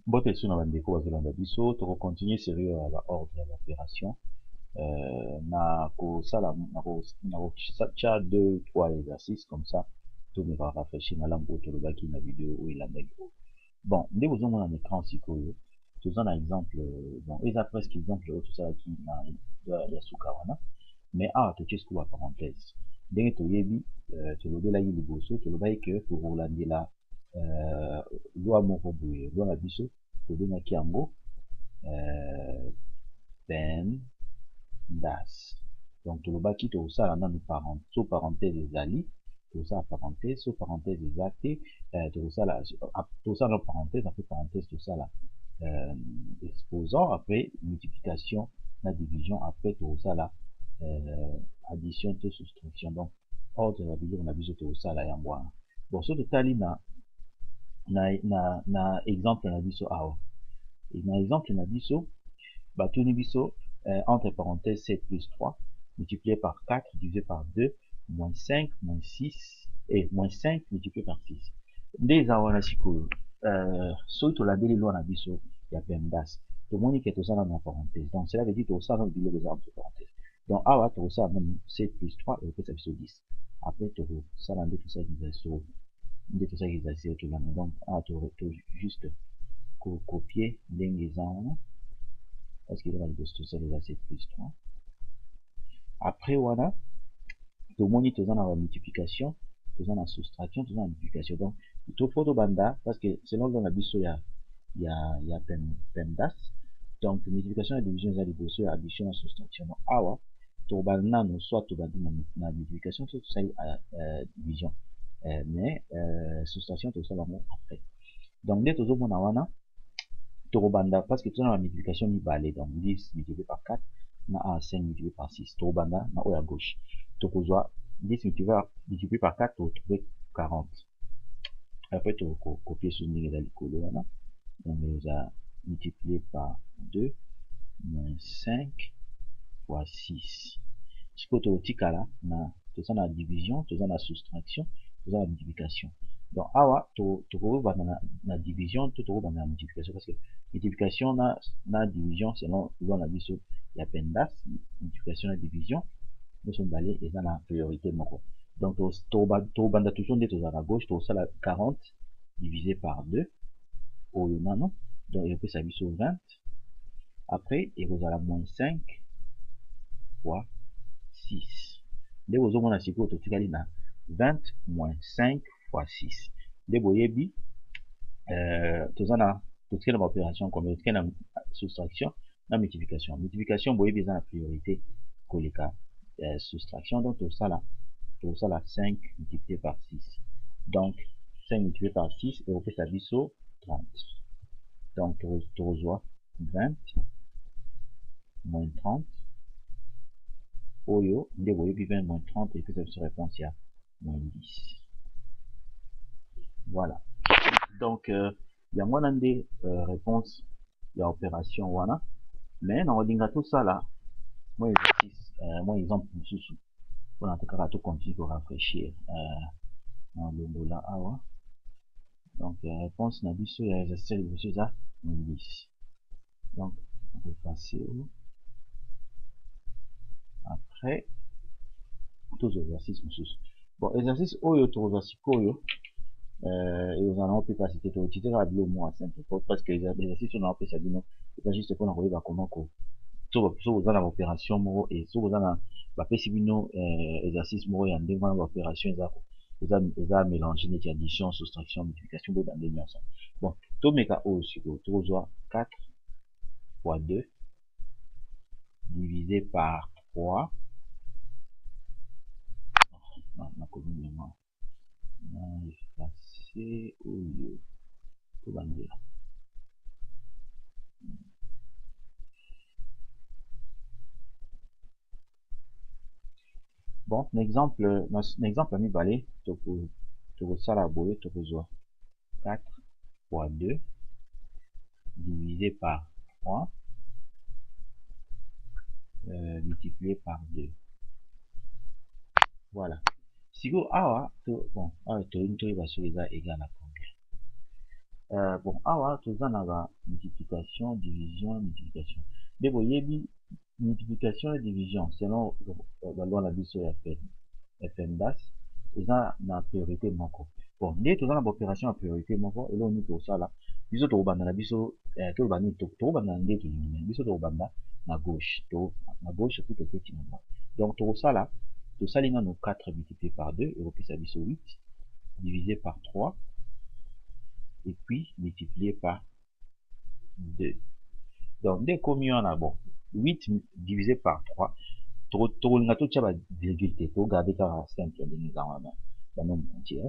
Bote sur na bandeko bazolanda biso tokokontinue sérieux à la ordre ya l'opération na kosala na kotia 2-3 exercices comme ça tomeka rafraîchir malamu oyo tolobaki na video oyo elandaki oyo bon nde bozomona na écran sikoyo toza na exemple bon eza presque exemple oyo tosalaki na ya suka wana mais awa totie sikoyo ba parenthèse ndenge toyebi tolobelaki liboso tolobaki ke tokolandela loi moko boye loi na biso tobengaki yango pendas donc tolobaki tokosala nanu so parenthèse ezali tokosala parenthèse so parenthèse eza te tokosala no parenthèse après parenthèse tosala exposant après multiplication na division après tokosala addition to soustraction donc ordre ya biloko na biso tokosala yango wana bon so totali na exemple na biso awa na exemple na biso batuni biso entre parenthèses 7 plus 3 multiplié par 4 divisé par 2 moins 5 moins 6 et moins 5 multiplié par 6 nde eza wana sikoyo soki tolandeli lwa na biso ya pendas tomoni ke tozala na parenthèse donc cela veut dire tokosala na biloko eza entre parenthèse donc awa tokosala nanu 7 plus 3 ekopesa biso 10 après tokosala nde tosalaki exercice tolanda donc awa juste copier ndenge eza wana parce que eza liboso tosala eza 7 plus 3 après wana tomoni toza na multiplication toza na soustraction toza na multiplication donc tofo tobanda parce que selon lona biso ya pendas donc multiplication na division eza liboso ya addition na soustraction donc awa tobanda nano soit tobandi na multiplication so tosali division mais soustraction tosala yango après donc nde tozomona wana tokobanda parce que toza na multiplication mibale donc 10 multiplié par 4 na a 5 multiplié par 6 tokobanda na oyo ya gauche tokozwa 10 multiplié par 4 totrouve 40 après tokopier sur ndenge eza likolo wana donc eza multiplié par 2 moins 5 fois 6 sikoyo tokotikala na toza na division toza na soustraction toza na multiplication donc awa tokobanda na division to tokobanda na multiplication parce que multiplication na division selon loi na biso ya pendas multiplication na division nyonso mibale eza na priorité moko donc tokobanda toujours nde tozala na gauche tokosala 40 divisé par 2 oyo nano donc ekopesa biso 20 après ekozala moins 5 fois 6 nde bozomona sikoyo totikali na 20 moins 5 fois 6 nde boyebi totikali na baopération comme totikali na soustraction na multiplication boyebi eza na priorité koleka soustraction donc tokosala 5 multiplié par 6 donc 5 multiplié par 6 ekopesa biso 30 donc tokozwa 20 moins 30 oyo nde boyebi 20 moins 30 epesa biso réponse ya moins 10 voilà donc yango wana nde réponse ya opération wana mais na kolinga tosala mwa exercice mwa exemple mosusu mpona kaka tocontinue korafraîchir na longola awa donc réponse na biso ya exercice ya liboso eza moins 10 donc effacer oyo après tozwa exercice mosusu bon exercice oyo tokozwa sikoyo ekozala nango mpe pasi te toutilize kaka biloko moko ya simple parce que exercice oyo naopesa bino eza juste mpona koyeba komoko so koza na baopération moko e so koza na bapesi bino exercice moko ya ndenge wana baopération eza mélange neti addition soustraction multiplication boyeba nde nyonso bon tomeka oyo sikoyo tokozwa 4 fois 2 divisé par 3 nakomi mema na efface oyo tobandela bon na exemple ya mibale tokosala boye tokozwa 4 fois 2 divisé par 3 multiplié par 2 voilà sikoyo awa bon awa toyeba soki eza égal à combien Bon, awa toza na ba multiplication, division, multiplication. Nde boyebi multiplication et division selon baloi na biso ya FMDAS eza na priorité moko. Bon, nde toza na ba opération ya priorité moko eloko nini tokosala biso tokobanda na biso tokobanda na nde tolingi biso tokobanda na gauche puis tokoti na droite. Donc tokosala tosali nano 4 multiplié par 2 ekopesa biso 8 divisé par 3 et puis multiplié par 2. Donc, dès qu'on y en a, bon, 8 divisé par 3, on a tout ça, virgule, pour garder car simple, dans nombre entier.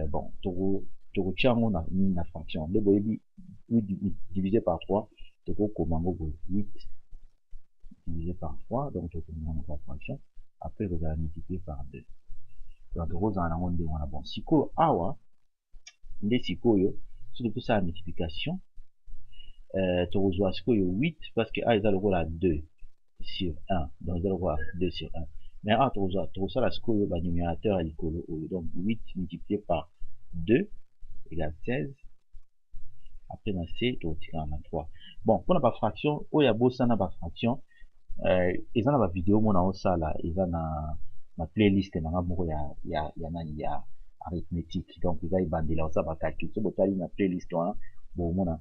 Bon, on a une fraction. Le 8 divisé par 3, comment 8 divisé par 3, donc on a la fraction. Après, vous allez multiplier par 2. Donc, vous allez on a bon, siko, awa, des siko, yo, c'est tout ça la multiplication. Tozwa sikoyo 8 parce que a eza lokola 2 sur 1 donc eza lokola 2 sur 1 mais a tozosala sikoyo banumérateur ya likolo oyo donc 8 multiplié par 2 égale 16 après na c tokotikala na 3. Bon mpona bafraction oyo abosana bafraction eza na bavideo mona osala eza na playlist nanga moko ya arithmétique donc eza ebandela osala bacalcul so botali na playlist wana bomona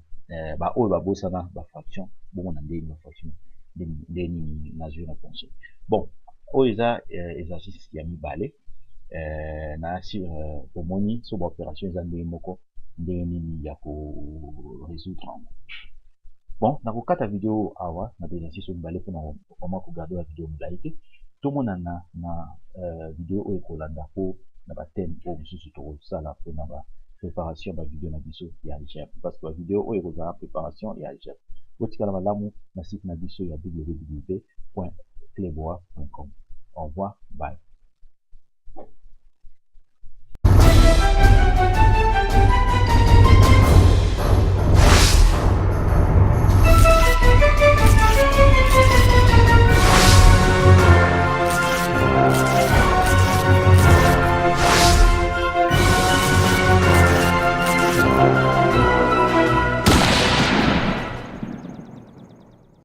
oyo babosana bafraction bomona ndeni bafraction ndeni nazwi na ponso. Bon oyo eza exercice ya mibale na sur bomoni so baopération eza ndenge moko ndenge nini ya korésoudre yango. Bon nakokata video awa na baexercice oyo mibale mpona vraiment kogarde ba video molai te tomonana na video oyo ekolanda po na bateme oyo mosusu tokosala mpona préparation ba vidéo na biso ya algèbre parce que ba vidéo oyo ekozala préparation ya algèbre otikala malamu na site na biso ya www.clebois.com.